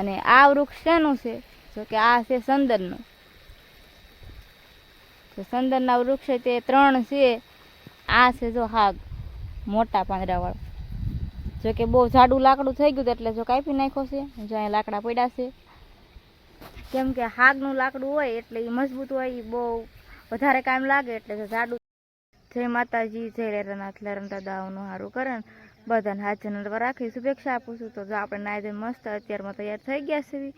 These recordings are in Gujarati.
અને આ વૃક્ષ શેનું છે? જો કે આ છે સંદનનું. તો સંદનના વૃક્ષ તે 3 છે. આ છે જો હાગ મોટા પાંદડાવાળો. જો કે બહુ જાડું લાકડું થઈ ગયું એટલે જો કાપી નાખ્યો છે. જો અહીંયા લાકડા પડ્યા છે. કેમ કે હાગનું લાકડું હોય એટલે એ મજબૂત હોય, એ બહુ વધારે કામ લાગે એટલે જો જાડું. જય માતાજી, જય લેરનાથ, લેરન દાદાઓનું સારું કરે ને બધાને હાજર રાખી શુભેચ્છા આપું છું. તો જો આપણે નાઈ મસ્ત અત્યારમાં તૈયાર થઈ ગયા છે.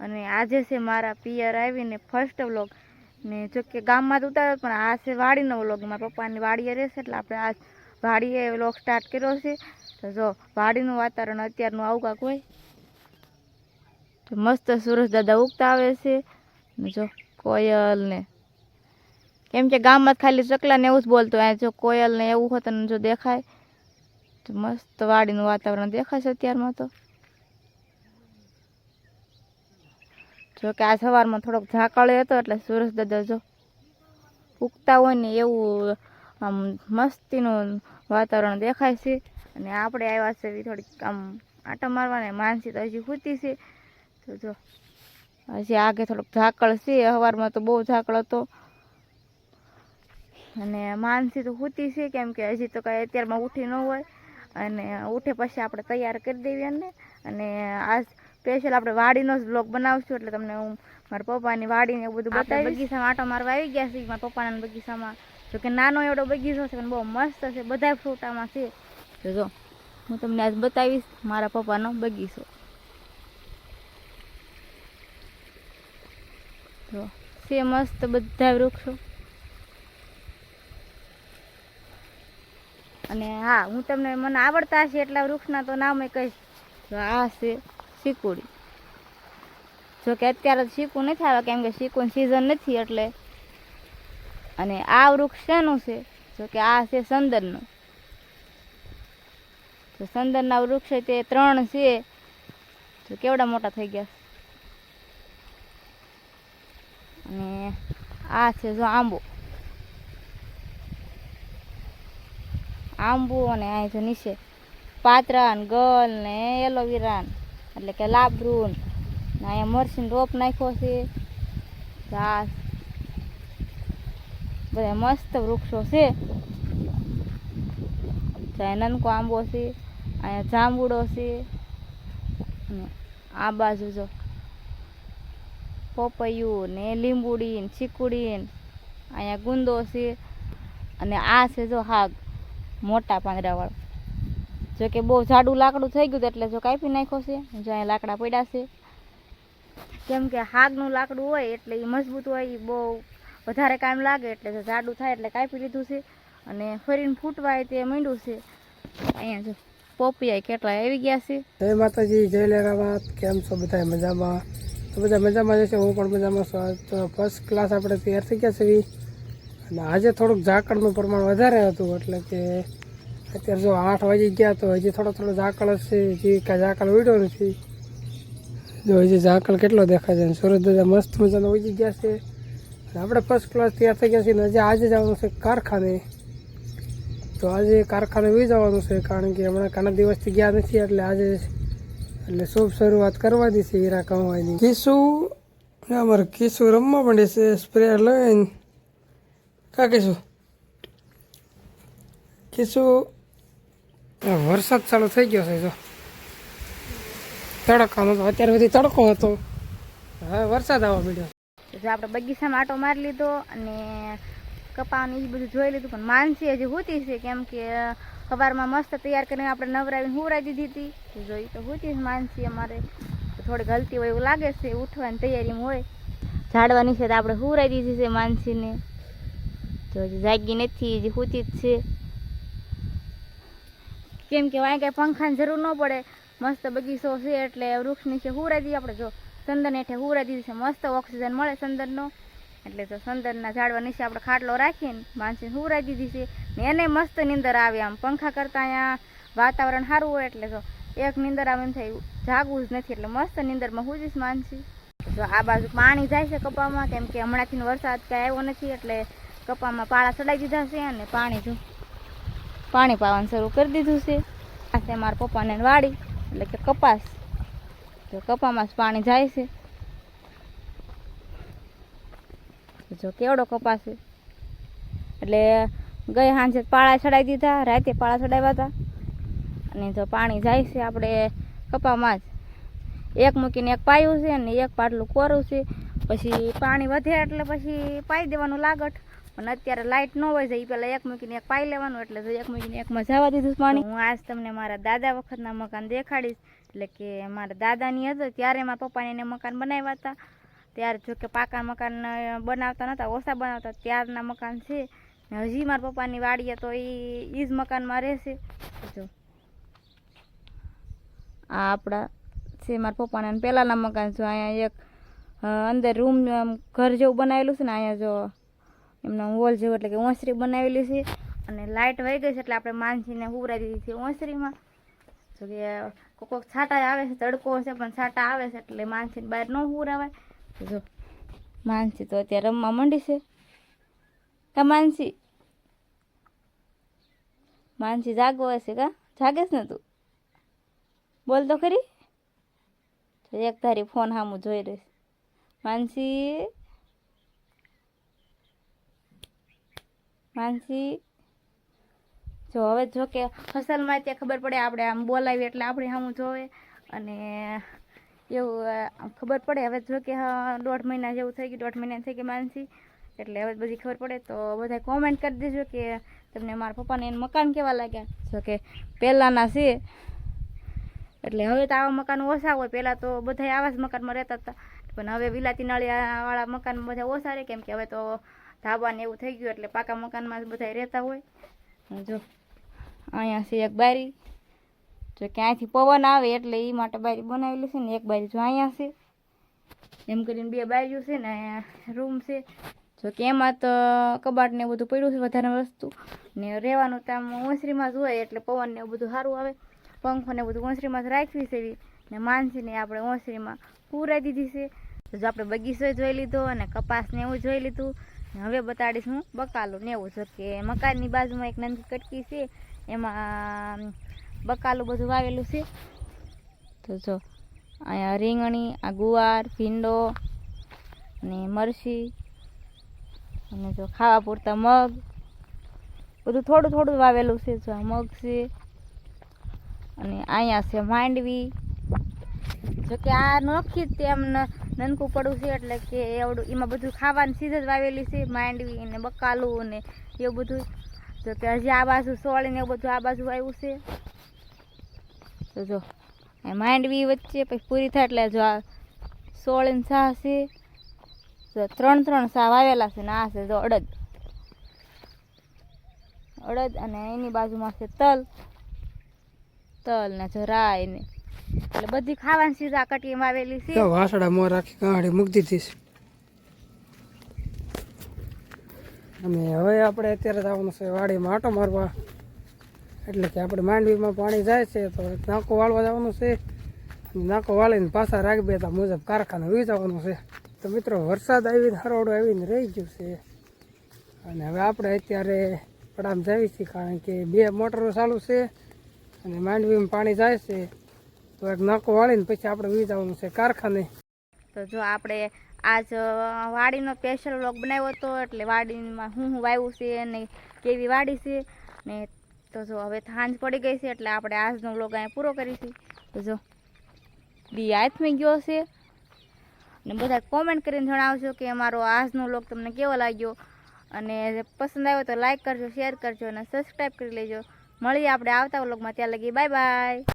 અને આજે છે મારા પિયર આવીને ફર્સ્ટ વ્લોગ. ને જો કે ગામમાં તો ઉતાર્યો પણ આ છે વાડીનો વ્લોગ. મારા પપ્પાની વાડીએ રહેશે એટલે આપણે આ વાડીએ વ્લોગ સ્ટાર્ટ કર્યો છે. તો જો વાડીનું વાતાવરણ અત્યારનું આવું કાંક હોય. તો મસ્ત સુરજ દાદા ઉગતા આવે છે. જો કોયલ ને, કેમ કે ગામમાં ખાલી ચકલા ને એવું જ બોલતો હોય, જો કોયલ ને એવું હોત ને જો દેખાય તો મસ્ત વાડીનું વાતાવરણ દેખાય છે અત્યારમાં. તો જો કે આ સવારમાં થોડોક ઝાકળ હતો એટલે સુરજ દાદા જો ઉગતા હોય ને એવું આમ મસ્તીનું વાતાવરણ દેખાય છે. અને આપણે આવ્યા છે થોડીક આમ આંટા મારવાને. માનસી તો હજી સૂતી છે. તો જો હજી આગે થોડોક ઝાકળ છે. સવારમાં તો બહુ ઝાકળ હતો. અને માનસી તો સૂતી છે કેમ કે હજી તો કાંઈ અત્યારમાં ઉઠી ન હોય. અને ઉઠે પછી આપણે તૈયાર કરી દેવી એને. અને આ સ્પેશિયલ આપણે વાડીનો જ બ્લોગ બનાવશું એટલે તમને હું મારા પપ્પાની વાડીને એવું બધું બતાવીશ. બગીચામાં આંટો મારવા આવી ગયા છે મારા પપ્પાના બગીચામાં. જો કે નાનો એવડો બગીચો છે પણ બહુ મસ્ત છે, બધા ફ્રૂટ આમાં છે. તો જો હું તમને આજ બતાવીશ મારા પપ્પાનો બગીચો. જો છે મસ્ત બધા વૃક્ષો. અને હા, હું તમને મને આવડતા હશે એટલા વૃક્ષના તો નામ કહીશ. તો આ છે ચીકુડી. જો કે અત્યારે ચીકુ નથી આવ્યા કેમ કે ચીકુની સિઝન નથી એટલે. અને આ વૃક્ષ શેનું છે? જો કે આ છે સંદનનું. તો સંદનના વૃક્ષ તે 3 છે. તો કેવડા મોટા થઈ ગયા. અને આ છે જો આંબો. અને અહીં જો નીચે પાત્રા ને ગલ ને એલોવેરા એટલે કે લાબરૂ ને અહીંયા મરચીનો રોપ નાખ્યો છે. આ બધા મસ્ત વૃક્ષો છે. અહીંયા નનકો આંબો છે, અહીંયા જાંબુડો છે. અને આ બાજુ જો પપૈયું ને લીંબુડી ને ચીકુડી ને અહીંયા ગુંદો છે. અને આ છે જો હાગ મોટા પાંદડાવાળો. જો કે બહુ જાડું લાકડું થઈ ગયું એટલે જો કાપી નાખ્યો છે. જો અહીંયા લાકડા પડ્યા છે. કેમ કે હાગનું લાકડું હોય એટલે એ મજબૂત હોય, એ બહુ વધારે કામ લાગે એટલે જો જાડું થાય એટલે કાપી લીધું છે. અને ફરીને ફૂટવાય તે માંડ્યું છે. અહીંયા જો પોપિયા કેટલા આવી ગયા છે. જય માતાજી, જય લેરાનાથ. કેમ છો બધા? મજામાં? તો બધા મજામાં જશે, હું પણ મજામાં છું. તો ફર્સ્ટ ક્લાસ આપણે તૈયાર થઈ ગયા છે. અને આજે થોડુંક ઝાકળનું પ્રમાણ વધારે હતું એટલે કે અત્યારે જો 8 વાગી ગયા તો હજી થોડો ઝાકળ છે. હજી કાંઈ ઝાકળ ઉડ્યો નથી. જો હજી ઝાકળ કેટલો દેખાય છે. સુરજ દાદા મસ્ત મજાનો ઉગી ગયા છે. અને આપણે ફર્સ્ટ ક્લાસ તૈયાર થઈ ગયા છીએ. અને હજી આજે જવાનું છે કારખાને. તો આજે કારખાને બી જવાનું છે કારણ કે હમણાં ઘણા દિવસથી ગયા નથી એટલે આજે એટલે શુભ શરૂઆત કરવાની છે હીરા કમાવાની. કીસું અમારે કીસું રમવા માંડે છે સ્પ્રેયર લઈને. કા કીસું વરસાદ ચાલુ થઈ ગયો છે. જો તડકાનો તો અત્યાર સુધી તડકો હતો, હવે વરસાદ આવવા માંડ્યો. જો આપણે બગીચામાં આંટો મારી લીધો અને કપાને એ બધું જોઈ લીધું. પણ માનસી હજી સૂતી છે કેમ કે સવારમાં મસ્ત તૈયાર કરીને આપણે નવરાવીને હુરાઈ દીધી હતી. જોઈ તો સૂતી માનસી અમારે થોડીક હલતી હોય એવું લાગે છે, ઉઠવાની તૈયારીમાં હોય. ઝાડવાની છે તો આપણે હુરાઈ દીધી છે માનસીને. તો હજી જાગી નથી, હજી સૂતી જ છે. કેમ કે વાંઈ કાંઈ પંખાની જરૂર ન પડે, મસ્ત બગીચો છે એટલે વૃક્ષ નીચે હુરાઈ દઈએ આપણે. જો સંદર હેઠે હુરાઈ દીધી છે, મસ્ત ઓક્સિજન મળે સંદરનો. એટલે તો સંદરના ઝાડવા નીચે આપણે ખાટલો રાખીને માનસીને હુરાઈ દીધી છે. ને એને મસ્ત નીંદર આવે. આમ પંખા કરતાં અહીંયા વાતાવરણ સારું હોય એટલે તો એક નીંદર આવે એમ થાય જાગવું જ નથી એટલે મસ્ત નીંદરમાં સૂતીશ માનસી. જો આ બાજુ પાણી જાય છે કપામાં કેમ કે હમણાંથી વરસાદ કાંઈ આવ્યો નથી એટલે કપામાં પાળા ચડાવી દીધા છે. અને પાણી પાવાનું શરૂ કરી દીધું છે. આ છે મારા પપ્પાને વાડી એટલે કે કપાસ. તો કપામાં જ પાણી જાય છે. જો કેવડો કપા છે. એટલે ગઈ સાંજે પાળા ચડાવી દીધા, રાતે પાળા ચડાવ્યા હતા. અને જો પાણી જાય છે આપણે કપામાં જ. એક મૂકીને એક પાયું છે અને એક પાટલું કોરું છે. પછી પાણી વધે એટલે પછી પાઈ દેવાનું લાગટ. પણ અત્યારે લાઇટ ન હોય જાય પહેલાં એક મૂકીને એક પાઈ લેવાનું, એટલે એક મૂકીને એકમાં જવા દીધું પાણી. હું આજ તમને મારા દાદા વખતના મકાન દેખાડીશ. એટલે કે મારા દાદાની હતો ત્યારે મારા પપ્પાને એને મકાન બનાવ્યા હતા. ત્યારે જો કે પાકા મકાન બનાવતા નહોતા, ઓછા બનાવતા, ત્યારના મકાન છે. ને હજી મારા પપ્પાની વાડીએ તો એ જ મકાનમાં રહેશે. જો આ આપણા છે મારા પપ્પાના પહેલાંના મકાન છે. અહીંયા એક અંદર રૂમ ઘર જેવું બનાવેલું છે ને, અહીંયા જો એમના હોલ જેવું એટલે કે ઓસરી બનાવેલી છે. અને લાઇટ વહી ગઈ છે એટલે આપણે માનસીને હુવરાવી દીધી છે ઓસરીમાં. જો કે કોઈક છાંટા આવે છે, તડકો છે પણ છાંટા આવે છે એટલે માનસીને બહાર ન હુવરાવાય. જો માનસી તો અત્યારે રમવા માંડી છે. કા માનસી? માનસી જાગો હશે કા? જાગે છે ને તું? બોલ તો ખરી. એક ધારી ફોન સામું જોઈ રહીશ. માનસી, માનસી જો હવે જો કે ફસલમાં ત્યાં ખબર પડે, આપણે આમ બોલાવીએ એટલે આપણે સામું જોવે. અને એવું ખબર પડે. હવે જો કે 1.5 મહિના જેવું થઈ ગયું, 1.5 મહિના થઈ ગઈ માનસી. એટલે હવે બધી ખબર પડે તો બધા કોમેન્ટ કરી દેજો કે તમને મારા પપ્પાને એને મકાન કેવા લાગ્યા. જો કે પહેલાંના છે એટલે હવે તો આવા મકાન ઓછા હોય. પહેલાં તો બધા આવા જ મકાનમાં રહેતા હતા, પણ હવે વિલાતી નળિયાવાળા મકાનમાં બધા ઓછા રહે. કેમ કે હવે તો ધાબાને એવું થઈ ગયું એટલે પાકા મકાનમાં જ બધા રહેતા હોય. જો અહીંયા છે એક બારી. જો કે અહીંથી પવન આવે એટલે એ માટે બારી બનાવેલી છે ને. એક બારી જો અહીંયા છે, એમ કરીને 2 બારીઓ છે ને રૂમ છે. જો કે એમાં તો કબાટ ને એવું બધું પડ્યું છે વધારે વસ્તુ. ને રહેવાનું તો આમ ઓસરીમાં જ હોય એટલે પવન ને એવું બધું સારું આવે. પંખો ને બધું ઓસરીમાં જ રાખવી છે એવી. ને માનસીને આપણે ઓસરીમાં પૂરાઈ દીધી છે. તો જો આપણે બગીચો જોઈ લીધો અને કપાસ ને એવું જોઈ લીધું. હવે બતાડીશ હું બકાલું ને એવું. જો કે મકાનની બાજુમાં એક નાની કટકી છે, એમાં બકાલું બધું વાવેલું છે. તો જો અહીંયા રીંગણી, આ ગુવાર, ભીંડો અને મરચી અને જો ખાવા પૂરતા મગ, બધું થોડું થોડું વાવેલું છે. જો આ મગ છે અને અહીંયા છે માંડવી. જો કે આ નોખી જ તેમ નનકું પડું છે એટલે કે એવડું એમાં બધું ખાવાની ચીજ જ વાવેલી છે. માંડવી ને બકાલું ને એવું બધું. જો કે હજી આ બાજુ સોળી ને એવું બધું આ બાજુ આવ્યું છે. તો જો માંડવી વચ્ચે પછી પૂરી થાય એટલે જો આ સોળીને શાહ છે. જો 3 શાહ વાવેલા છે ને આ છે જો અડદ. અને એની બાજુમાં છે તલ ને જો રાય ને એટલે બધી ખાવાની ચીજ આ કટીમાં આવેલી છે. વાસડા મોર રાખી કાંડી મૂકી દીધી છે. અને હવે આપણે અત્યારે જવાનું છે વાડીમાં આંટો મારવા. એટલે કે આપણે માંડવીમાં પાણી જાય છે તો નાકો વાળવા જવાનું છે. નાકો વાળીને પાછા રાખી મુજબ કારખાને વી જવાનું છે. તો મિત્રો વરસાદ આવીને હરોડો આવીને રહી ગયું છે. અને હવે આપણે અત્યારે પડામ જઈએ છીએ કારણ કે 2 મોટરો ચાલુ છે અને માંડવીમાં પાણી જાય છે. તો એક નાકો વાળીને પછી આપણે વી જવાનું છે કારખાને. તો જો આપણે આજ વાડીનો સ્પેશિયલ વ્લોગ બનાવ્યો હતો. એટલે વાડીમાં હું વાવ્યું છે અને કેવી વાડી છે ને. તો જો હવે સાંજ પડી ગઈ છે એટલે આપણે આજનો વ્લોગ અહીંયા પૂરો કરીશું. તો જો દી હાથમાં ગયો છે ને બધા કોમેન્ટ કરીને જણાવજો કે અમારો આજનો વ્લોગ તમને કેવો લાગ્યો. અને પસંદ આવ્યો તો લાઈક કરજો, શેર કરજો અને સબસ્ક્રાઈબ કરી લેજો. મળીએ આપણે આવતા વ્લોગમાં. ત્યાં લગી બાય બાય.